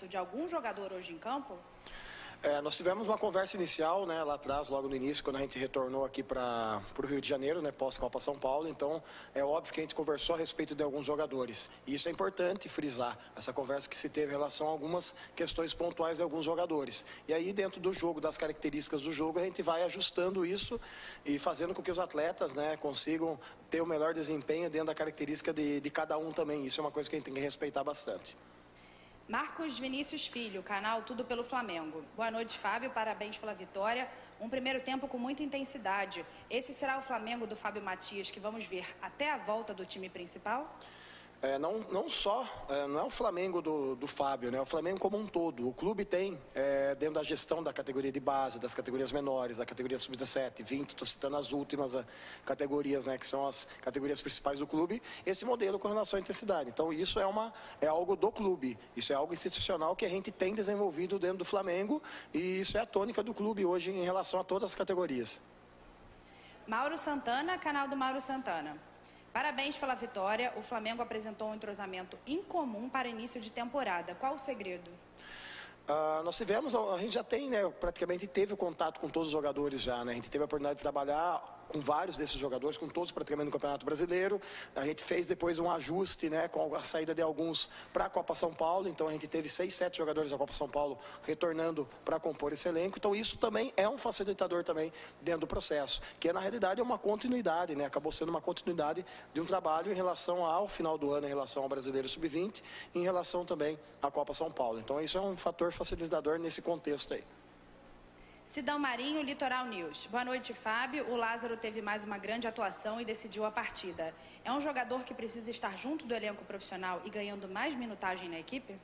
de algum jogador hoje em campo? Nós tivemos uma conversa inicial, né, lá atrás, logo no início, quando a gente retornou aqui para o Rio de Janeiro, né, pós-Copa São Paulo. Então, é óbvio que a gente conversou a respeito de alguns jogadores. E isso é importante frisar, essa conversa que se teve em relação a algumas questões pontuais de alguns jogadores. E aí, dentro do jogo, das características do jogo, a gente vai ajustando isso e fazendo com que os atletas, né, consigam ter o melhor desempenho dentro da característica de cada um também. Isso é uma coisa que a gente tem que respeitar bastante. Marcos Vinícius Filho, canal Tudo pelo Flamengo. Boa noite, Fábio. Parabéns pela vitória. Um primeiro tempo com muita intensidade. Esse será o Flamengo do Fábio Matias que vamos ver até a volta do time principal? Não é o Flamengo do Fábio, né? É o Flamengo como um todo. O clube tem, dentro da gestão da categoria de base, das categorias menores, da categoria sub-17, 20, estou citando as últimas categorias, né? Que são as categorias principais do clube, esse modelo com relação à intensidade. Então, isso é algo do clube, isso é algo institucional que a gente tem desenvolvido dentro do Flamengo e isso é a tônica do clube hoje em relação a todas as categorias. Mauro Santana, canal do Mauro Santana. Parabéns pela vitória. O Flamengo apresentou um entrosamento incomum para início de temporada. Qual o segredo? A gente já tem, né, praticamente teve o contato com todos os jogadores já, né? A gente teve a oportunidade de trabalhar com vários desses jogadores, com todos praticamente no Campeonato Brasileiro. A gente fez depois um ajuste, né, com a saída de alguns para a Copa São Paulo. Então a gente teve 6, 7 jogadores da Copa São Paulo retornando para compor esse elenco. Então isso também é um facilitador também dentro do processo, que na realidade é uma continuidade, né? Acabou sendo uma continuidade de um trabalho em relação ao final do ano, em relação ao Brasileiro Sub-20, em relação também à Copa São Paulo. Então isso é um fator facilitador nesse contexto aí. Sidão Marinho, Litoral News. Boa noite, Fábio. O Lázaro teve mais uma grande atuação e decidiu a partida. É um jogador que precisa estar junto do elenco profissional e ganhando mais minutagem na equipe?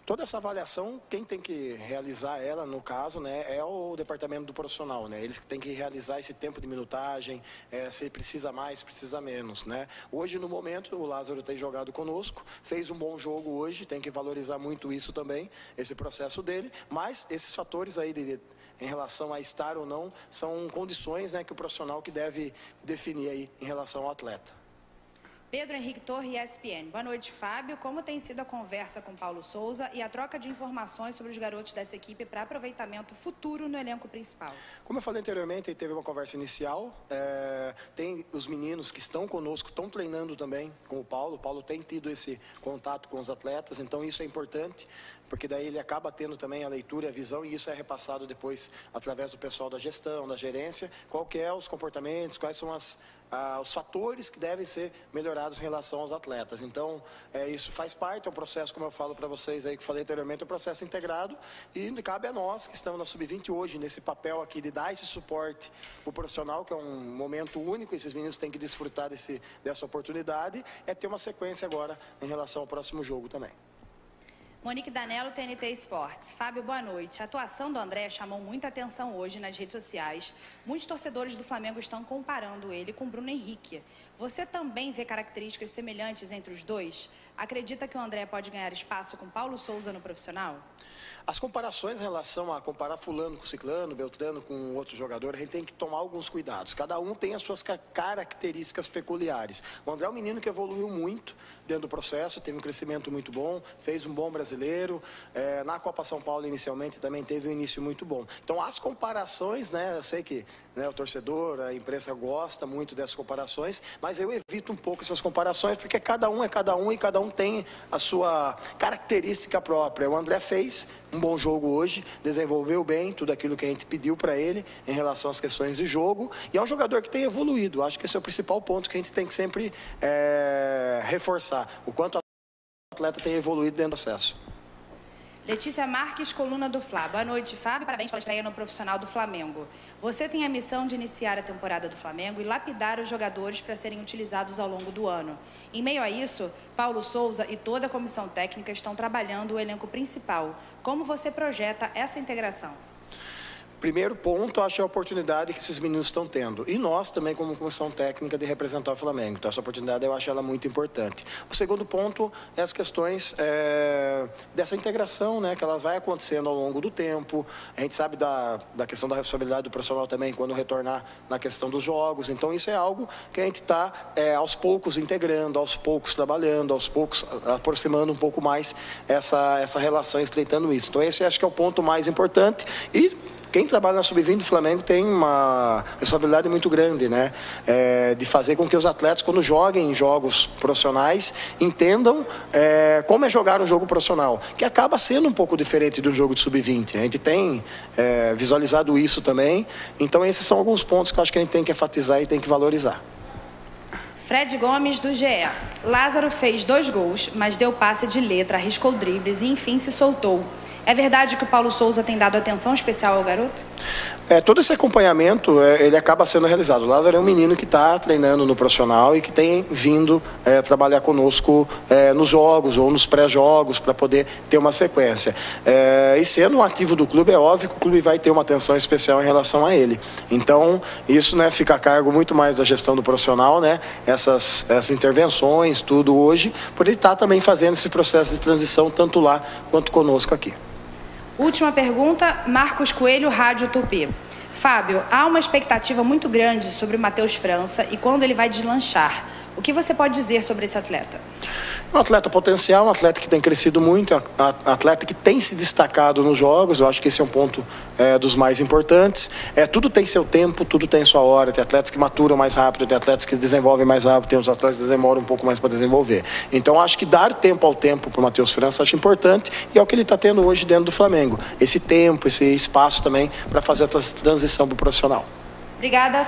Toda essa avaliação, quem tem que realizar ela, no caso, né, é o departamento do profissional, né? Eles que têm que realizar esse tempo de minutagem, se precisa mais, precisa menos, né? Hoje, no momento, o Lázaro tem jogado conosco, fez um bom jogo hoje, tem que valorizar muito isso também, esse processo dele, mas esses fatores aí em relação a estar ou não, são condições, né, que o profissional que deve definir aí em relação ao atleta. Pedro Henrique Torre, ESPN. Boa noite, Fábio. Como tem sido a conversa com Paulo Souza e a troca de informações sobre os garotos dessa equipe para aproveitamento futuro no elenco principal? Como eu falei anteriormente, teve uma conversa inicial. Tem os meninos que estão conosco, estão treinando também com o Paulo. O Paulo tem tido esse contato com os atletas, então isso é importante, porque daí ele acaba tendo também a leitura e a visão, e isso é repassado depois através do pessoal da gestão, da gerência, qual que é os comportamentos, quais são os fatores que devem ser melhorados em relação aos atletas. Então, isso faz parte, é um processo, como eu falo para vocês aí, que eu falei anteriormente, é um processo integrado, e cabe a nós que estamos na Sub-20 hoje, nesse papel aqui de dar esse suporte para o profissional, que é um momento único, esses meninos têm que desfrutar dessa oportunidade, ter uma sequência agora em relação ao próximo jogo também. Monique Danello, TNT Esportes. Fábio, boa noite. A atuação do André chamou muita atenção hoje nas redes sociais. Muitos torcedores do Flamengo estão comparando ele com Bruno Henrique. Você também vê características semelhantes entre os dois? Acredita que o André pode ganhar espaço com Paulo Souza no profissional? As comparações em relação a comparar fulano com ciclano, Beltrano com outro jogador, a gente tem que tomar alguns cuidados. Cada um tem as suas características peculiares. O André é um menino que evoluiu muito dentro do processo, teve um crescimento muito bom, fez um bom brasileiro. Na Copa São Paulo, inicialmente, também teve um início muito bom. Então, as comparações, né, eu sei que, né, o torcedor, a imprensa gosta muito dessas comparações, mas eu evito um pouco essas comparações, porque cada um é cada um e cada um tem a sua característica própria. O André fez um bom jogo hoje, desenvolveu bem tudo aquilo que a gente pediu para ele em relação às questões de jogo, e é um jogador que tem evoluído. Acho que esse é o principal ponto que a gente tem que sempre reforçar, o quanto o atleta tem evoluído dentro do processo. Letícia Marques, coluna do Fla. Boa noite, Fábio. Parabéns pela estreia no profissional do Flamengo. Você tem a missão de iniciar a temporada do Flamengo e lapidar os jogadores para serem utilizados ao longo do ano. Em meio a isso, Paulo Souza e toda a comissão técnica estão trabalhando o elenco principal. Como você projeta essa integração? Primeiro ponto, acho que é a oportunidade que esses meninos estão tendo. E nós também, como comissão técnica, de representar o Flamengo. Então, essa oportunidade eu acho ela muito importante. O segundo ponto é as questões dessa integração, né, que elas vai acontecendo ao longo do tempo. A gente sabe da questão da responsabilidade do profissional também, quando retornar na questão dos jogos. Então, isso é algo que a gente está, aos poucos, integrando, aos poucos trabalhando, aos poucos aproximando um pouco mais essa relação, estreitando isso. Então, esse acho que é o ponto mais importante. E quem trabalha na Sub-20 do Flamengo tem uma responsabilidade muito grande, né? De fazer com que os atletas, quando joguem em jogos profissionais, entendam como é jogar um jogo profissional, que acaba sendo um pouco diferente do jogo de Sub-20. A gente tem visualizado isso também. Então, esses são alguns pontos que eu acho que a gente tem que enfatizar e tem que valorizar. Fred Gomes, do GE. Lázaro fez 2 gols, mas deu passe de letra, arriscou dribles e, enfim, se soltou. É verdade que o Paulo Souza tem dado atenção especial ao garoto? Todo esse acompanhamento, ele acaba sendo realizado. O Lázaro é um menino que está treinando no profissional e que tem vindo trabalhar conosco nos jogos ou nos pré-jogos para poder ter uma sequência. E sendo um ativo do clube, é óbvio que o clube vai ter uma atenção especial em relação a ele. Então, isso, né, fica a cargo muito mais da gestão do profissional, né, essas intervenções, tudo hoje, por ele estar também fazendo esse processo de transição, tanto lá quanto conosco aqui. Última pergunta, Marcos Coelho, Rádio Tupi. Fábio, há uma expectativa muito grande sobre o Matheus França e quando ele vai deslanchar. O que você pode dizer sobre esse atleta? Um atleta potencial, um atleta que tem crescido muito, um atleta que tem se destacado nos jogos. Eu acho que esse é um ponto dos mais importantes. Tudo tem seu tempo, tudo tem sua hora. Tem atletas que maturam mais rápido, tem atletas que desenvolvem mais rápido, tem os atletas que demoram um pouco mais para desenvolver. Então, acho que dar tempo ao tempo para o Matheus França acho importante e é o que ele está tendo hoje dentro do Flamengo. Esse tempo, esse espaço também para fazer a transição para o profissional. Obrigada.